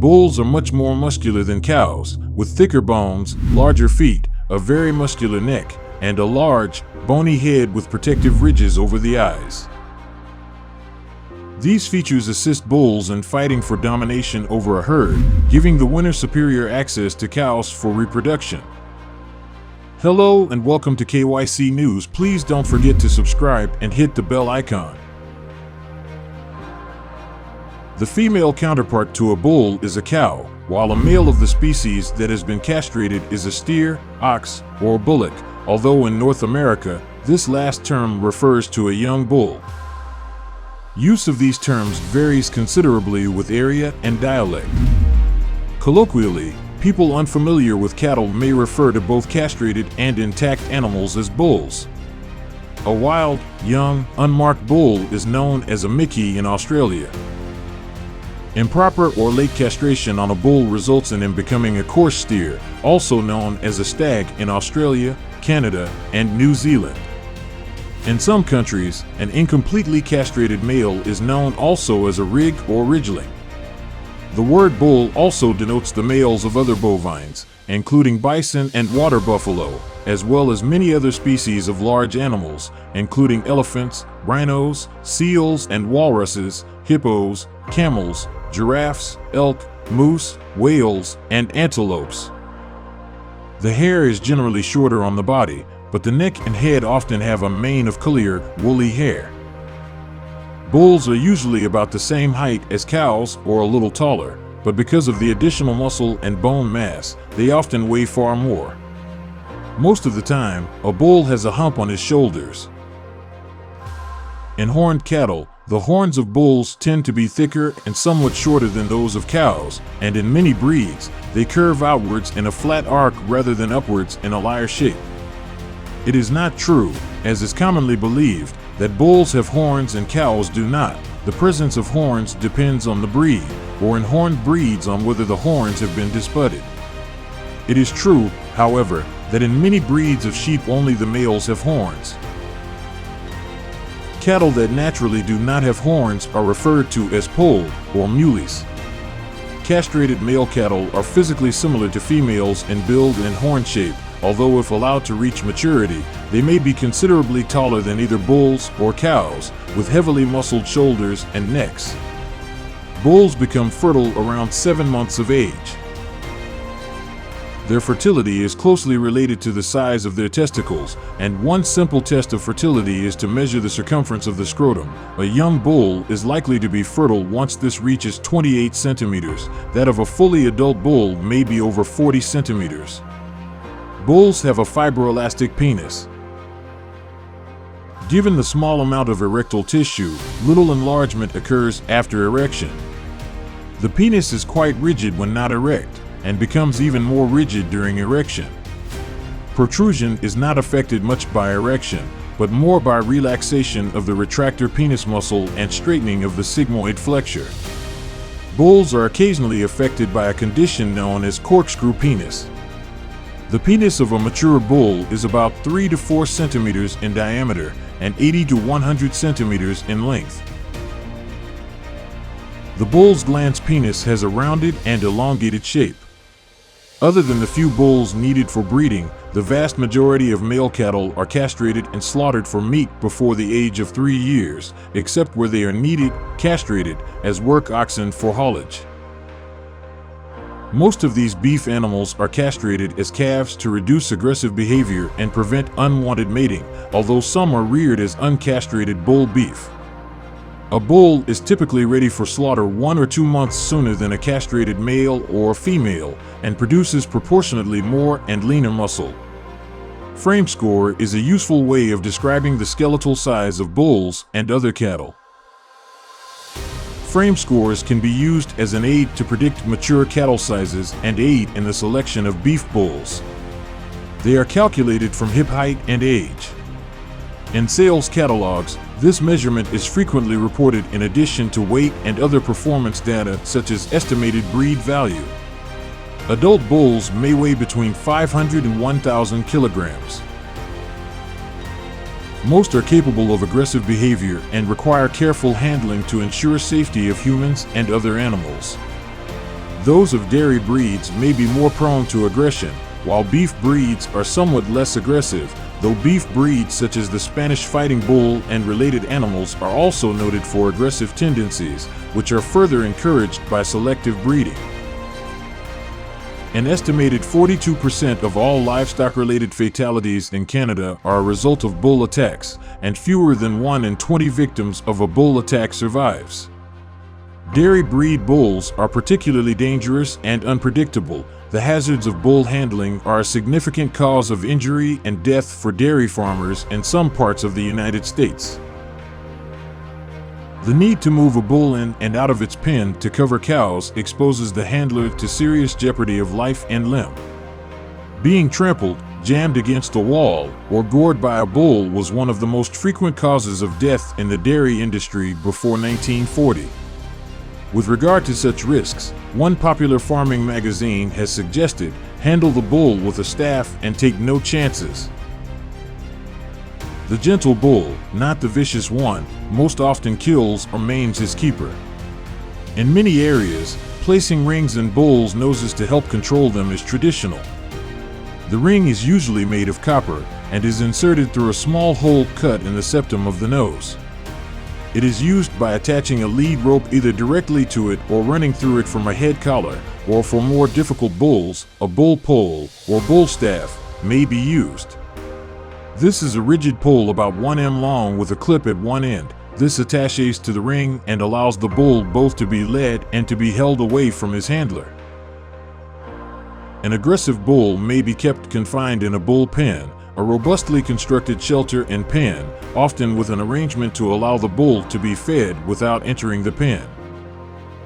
Bulls are much more muscular than cows, with thicker bones, larger feet, a very muscular neck, and a large, bony head with protective ridges over the eyes. These features assist bulls in fighting for domination over a herd, giving the winner superior access to cows for reproduction. Hello and welcome to KYC News. Please don't forget to subscribe and hit the bell icon. The female counterpart to a bull is a cow, while a male of the species that has been castrated is a steer, ox, or bullock, although in North America, this last term refers to a young bull. Use of these terms varies considerably with area and dialect. Colloquially, people unfamiliar with cattle may refer to both castrated and intact animals as bulls. A wild, young, unmarked bull is known as a Mickey in Australia. Improper or late castration on a bull results in him becoming a coarse steer, also known as a stag in Australia, Canada, and New Zealand. In some countries, an incompletely castrated male is known also as a rig or ridgeling. The word bull also denotes the males of other bovines, including bison and water buffalo, as well as many other species of large animals, including elephants, rhinos, seals and walruses, hippos, camels, giraffes, elk, moose, whales, and antelopes. The hair is generally shorter on the body, but the neck and head often have a mane of clear, woolly hair. Bulls are usually about the same height as cows or a little taller, but because of the additional muscle and bone mass, they often weigh far more. Most of the time, a bull has a hump on his shoulders. In horned cattle, the horns of bulls tend to be thicker and somewhat shorter than those of cows, and in many breeds, they curve outwards in a flat arc rather than upwards in a lyre shape. It is not true, as is commonly believed, that bulls have horns and cows do not. The presence of horns depends on the breed, or in horned breeds on whether the horns have been disbudded. It is true, however, that in many breeds of sheep only the males have horns. Cattle that naturally do not have horns are referred to as polled or muleys. Castrated male cattle are physically similar to females in build and horn shape, although if allowed to reach maturity, they may be considerably taller than either bulls or cows, with heavily muscled shoulders and necks. Bulls become fertile around 7 months of age. Their fertility is closely related to the size of their testicles, and one simple test of fertility is to measure the circumference of the scrotum. A young bull is likely to be fertile once this reaches 28 centimeters. That of a fully adult bull may be over 40 centimeters. Bulls have a fibroelastic penis. Given the small amount of erectile tissue, little enlargement occurs after erection. The penis is quite rigid when not erect, and becomes even more rigid during erection. Protrusion is not affected much by erection, but more by relaxation of the retractor penis muscle and straightening of the sigmoid flexure. Bulls are occasionally affected by a condition known as corkscrew penis. The penis of a mature bull is about 3 to 4 centimeters in diameter and 80 to 100 centimeters in length. The bull's glans penis has a rounded and elongated shape. Other than the few bulls needed for breeding, the vast majority of male cattle are castrated and slaughtered for meat before the age of 3 years, except where they are needed, castrated, as work oxen for haulage. Most of these beef animals are castrated as calves to reduce aggressive behavior and prevent unwanted mating, although some are reared as uncastrated bull beef. A bull is typically ready for slaughter 1 or 2 months sooner than a castrated male or female, and produces proportionately more and leaner muscle. Frame score is a useful way of describing the skeletal size of bulls and other cattle. Frame scores can be used as an aid to predict mature cattle sizes and aid in the selection of beef bulls. They are calculated from hip height and age. In sales catalogs, this measurement is frequently reported in addition to weight and other performance data such as estimated breed value. Adult bulls may weigh between 500 and 1,000 kilograms. Most are capable of aggressive behavior and require careful handling to ensure safety of humans and other animals. Those of dairy breeds may be more prone to aggression, while beef breeds are somewhat less aggressive, though beef breeds such as the Spanish fighting bull and related animals are also noted for aggressive tendencies, which are further encouraged by selective breeding. An estimated 42% of all livestock-related fatalities in Canada are a result of bull attacks, and fewer than 1 in 20 victims of a bull attack survives. Dairy breed bulls are particularly dangerous and unpredictable. The hazards of bull handling are a significant cause of injury and death for dairy farmers in some parts of the United States. The need to move a bull in and out of its pen to cover cows exposes the handler to serious jeopardy of life and limb. Being trampled, jammed against a wall, or gored by a bull was one of the most frequent causes of death in the dairy industry before 1940. With regard to such risks, one popular farming magazine has suggested, handle the bull with a staff and take no chances. The gentle bull, not the vicious one, most often kills or maims his keeper. In many areas, placing rings in bulls' noses to help control them is traditional. The ring is usually made of copper and is inserted through a small hole cut in the septum of the nose. It is used by attaching a lead rope either directly to it or running through it from a head collar, or for more difficult bulls, a bull pole or bull staff may be used. This is a rigid pole about 1 m long with a clip at one end. This attaches to the ring and allows the bull both to be led and to be held away from his handler. An aggressive bull may be kept confined in a bull pen, a robustly constructed shelter and pen, often with an arrangement to allow the bull to be fed without entering the pen.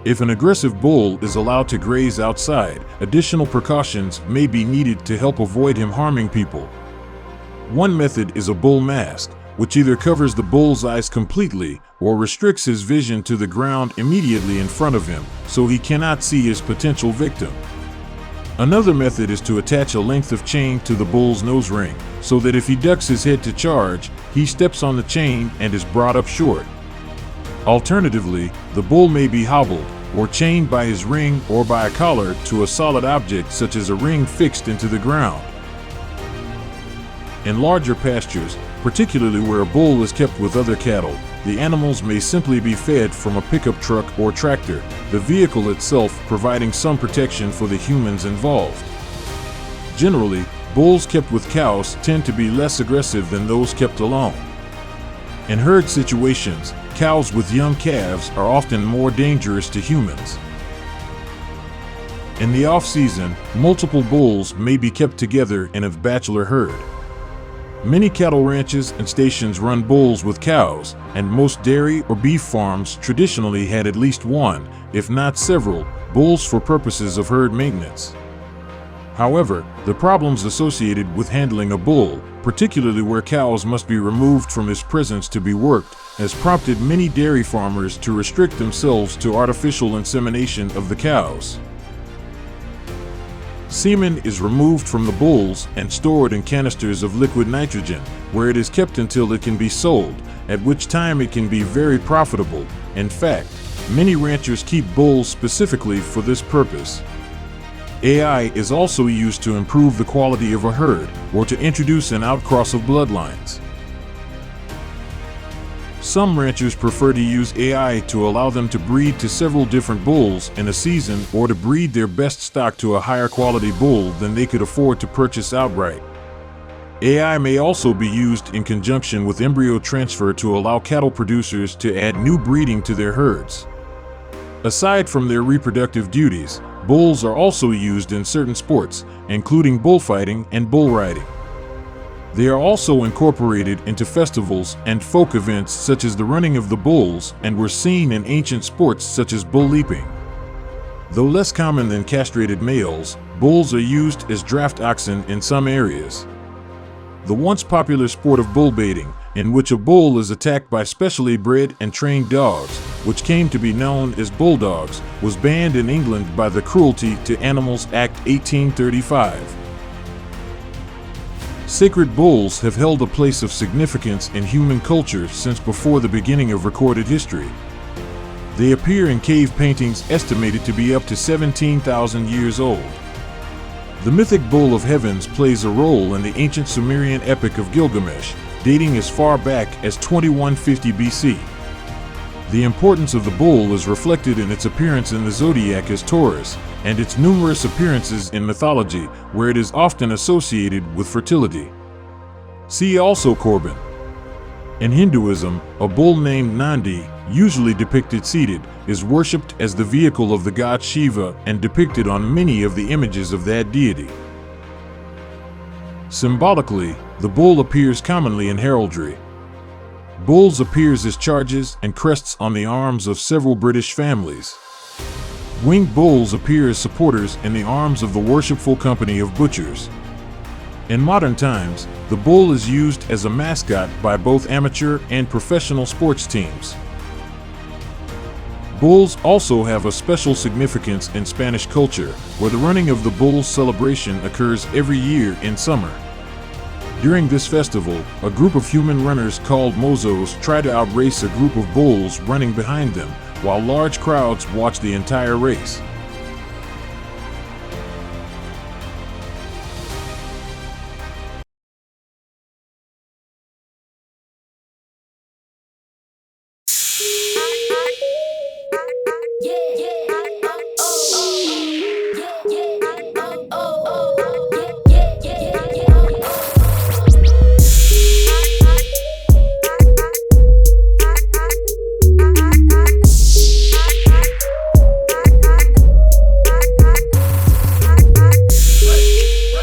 If an aggressive bull is allowed to graze outside, additional precautions may be needed to help avoid him harming people. One method is a bull mask, which either covers the bull's eyes completely or restricts his vision to the ground immediately in front of him, so he cannot see his potential victim. Another method is to attach a length of chain to the bull's nose ring, so that if he ducks his head to charge, he steps on the chain and is brought up short. Alternatively, the bull may be hobbled, or chained by his ring or by a collar to a solid object such as a ring fixed into the ground. In larger pastures, particularly where a bull is kept with other cattle, the animals may simply be fed from a pickup truck or tractor, the vehicle itself providing some protection for the humans involved. Generally, bulls kept with cows tend to be less aggressive than those kept alone. In herd situations, cows with young calves are often more dangerous to humans. In the off-season, multiple bulls may be kept together in a bachelor herd. Many cattle ranches and stations run bulls with cows, and most dairy or beef farms traditionally had at least one, if not several, bulls for purposes of herd maintenance. However, the problems associated with handling a bull, particularly where cows must be removed from his presence to be worked, has prompted many dairy farmers to restrict themselves to artificial insemination of the cows. Semen is removed from the bulls and stored in canisters of liquid nitrogen, where it is kept until it can be sold, at which time it can be very profitable. In fact, many ranchers keep bulls specifically for this purpose. AI is also used to improve the quality of a herd or to introduce an outcross of bloodlines. Some ranchers prefer to use AI to allow them to breed to several different bulls in a season or to breed their best stock to a higher quality bull than they could afford to purchase outright. AI may also be used in conjunction with embryo transfer to allow cattle producers to add new breeding to their herds. Aside from their reproductive duties, bulls are also used in certain sports, including bullfighting and bull riding. They are also incorporated into festivals and folk events such as the running of the bulls, and were seen in ancient sports such as bull leaping. Though less common than castrated males, bulls are used as draft oxen in some areas. The once popular sport of bull baiting, in which a bull is attacked by specially bred and trained dogs, which came to be known as bulldogs, was banned in England by the Cruelty to Animals Act 1835. Sacred bulls have held a place of significance in human culture since before the beginning of recorded history. They appear in cave paintings estimated to be up to 17,000 years old. The mythic Bull of Heavens plays a role in the ancient Sumerian epic of Gilgamesh, dating as far back as 2150 BC. The importance of the bull is reflected in its appearance in the zodiac as Taurus, and its numerous appearances in mythology, where it is often associated with fertility. See also Corbin. In Hinduism, a bull named Nandi, usually depicted seated, is worshipped as the vehicle of the god Shiva and depicted on many of the images of that deity. Symbolically, the bull appears commonly in heraldry. Bulls appears as charges and crests on the arms of several British families. Winged bulls appear as supporters in the arms of the worshipful company of butchers. In modern times, the bull is used as a mascot by both amateur and professional sports teams. Bulls also have a special significance in Spanish culture, where the running of the bulls celebration occurs every year in summer. During this festival, a group of human runners called mozos try to outrace a group of bulls running behind them, while large crowds watch the entire race.